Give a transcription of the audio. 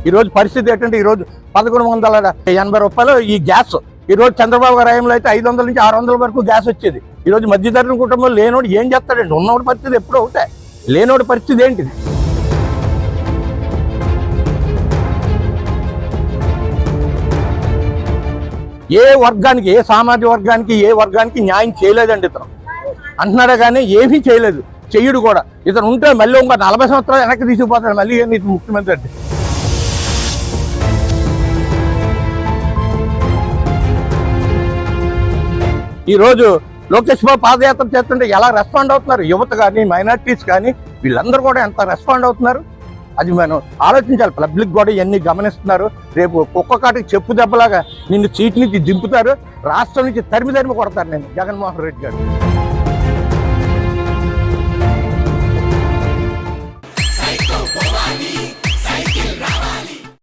ఈరోజు పరిస్థితి ఏంటంటే ఈరోజు 1180 రూపాయలు ఈ గ్యాస్. ఈరోజు చంద్రబాబు గారి హయాంలో అయితే 500 నుంచి 600 వరకు గ్యాస్ వచ్చేది. ఈరోజు మధ్యతరగతి కుటుంబంలో లేనోడు ఏం చేస్తాడండి? ఉన్నోడి పరిస్థితి ఎప్పుడూ అవుతాయి, లేనోడి పరిస్థితి ఏంటిది? ఏ వర్గానికి, ఏ సామాజిక వర్గానికి, ఏ వర్గానికి న్యాయం చేయలేదండి ఇతను. అంటున్నాడే కానీ ఏమీ చేయలేదు, చెయ్యడు కూడా. ఇతను ఉంటే మళ్ళీ ఇంకో 40 సంవత్సరాలు వెనక్కి తీసుకుపోతాడు మళ్ళీ ముఖ్యమంత్రి అంటే. ఈరోజు లోకేష్ బాబు పాదయాత్ర చేస్తుంటే ఎలా రెస్పాండ్ అవుతున్నారు యువత కానీ, మైనారిటీస్ కానీ, వీళ్ళందరూ కూడా ఎంత రెస్పాండ్ అవుతున్నారు అది మనం ఆలోచించాలి. పబ్లిక్ కూడా ఇవన్నీ గమనిస్తున్నారు. రేపు ఒక్కొక్కటికి చెప్పు దెబ్బలాగా నిన్ను సీట్ నుంచి దింపుతారు, రాష్ట్రం నుంచి తరిమి కొడతారు నేను జగన్మోహన్ రెడ్డి గారు.